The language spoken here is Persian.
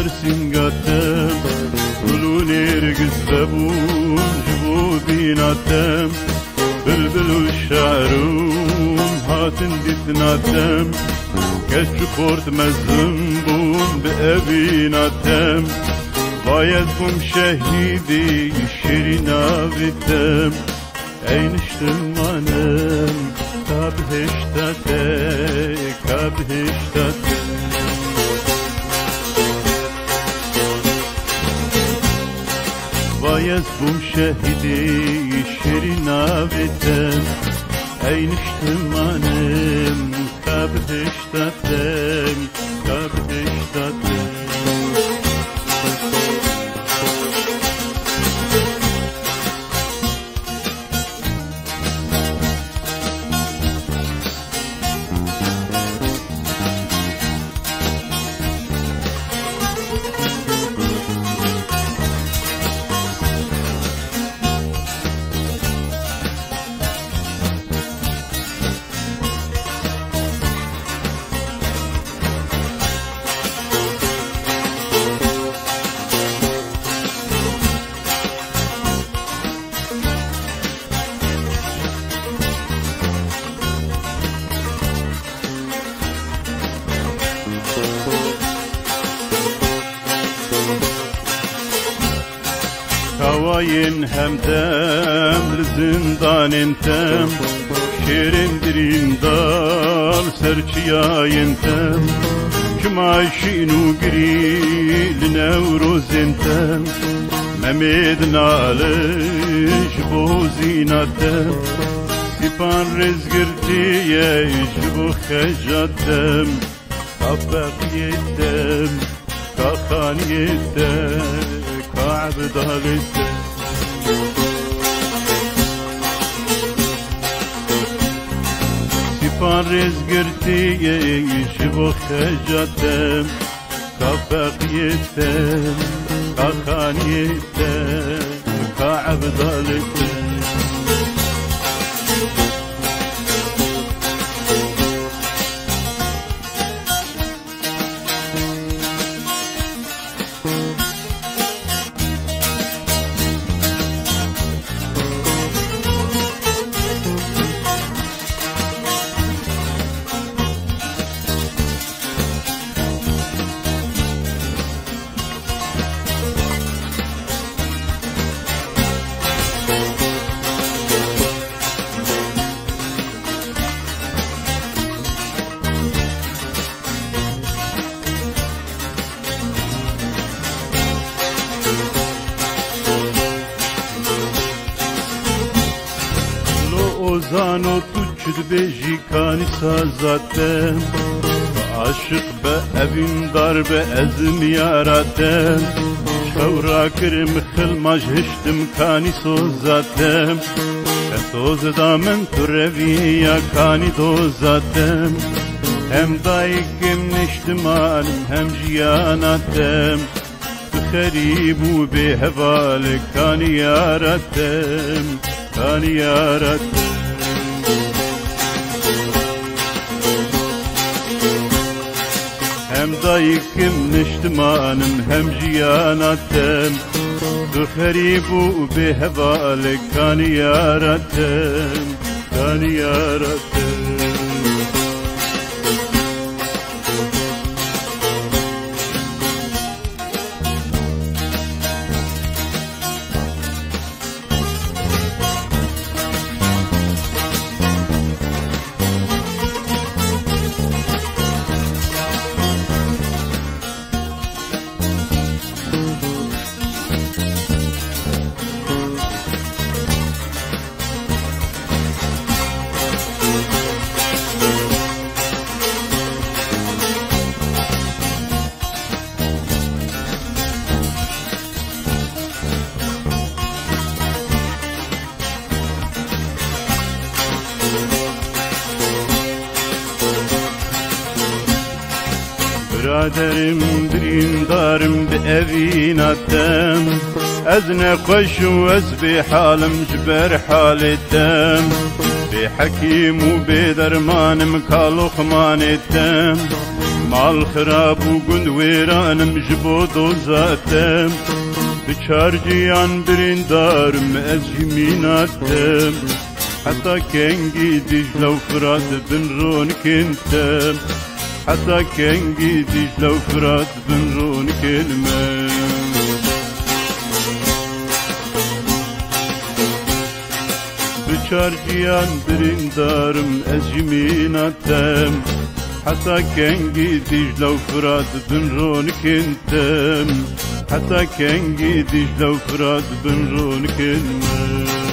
برسنگاتم گلو نرگز ببون جبو بیناتم بلبل و شعرم هاتن دیتناتم کش خورد مزم بون به ابیناتم باید بوم شهیدی شیرینا بیتم اینشتم منم کابهشتاته کابهشتاته باید بوم شهیدی شیرینا بیتم اینشتم منم کابهشتاته کابهشتاته هواين همدم لزندان انتم شيرين درين دار سرچيا انتم كماشينو قريل نوروز انتم مميد نالش بوزيناتم سيبان رزقرتي يجبو خجاتم كفاق يتم كخان يتم عبد هالسن سيفان رزقرتي يشبو خجاتم كفاق يتم كخان يتم كعبد هالسن زانو تجد بيجي كاني سازاتم عاشق بأبين دار بأزم ياراتم شورا كرم خل مجهشتم كاني سوزاتم كسوز دامن تروي يا كاني دوزاتم هم دايكم نشتمالم هم جياناتم بخريب بهوالك كاني ياراتم كاني ياراتم هم دايكم نشتمانم هم جياناتم بخريب بهوالك كاني ياراتم كاني ياراتم برادرم درین دارم به اویناتم از نخوش و از به حالم جبر حالتم به حکیم و به درمانم کالو خمانتم مع الخراب وقند ويران مجبوط وزاتم بچارجي عن بريندار مأزيميناتم حتى كنجي دجلة وفرات بنرون كنتم حتى كنجي دجلة وفرات بنرون كلمة بچارجيان بريندار مأزيميناتم حتى كنجي دجلة وفرات بنرون كنتم حتى كنجي دجلة وفرات بنرون كلمة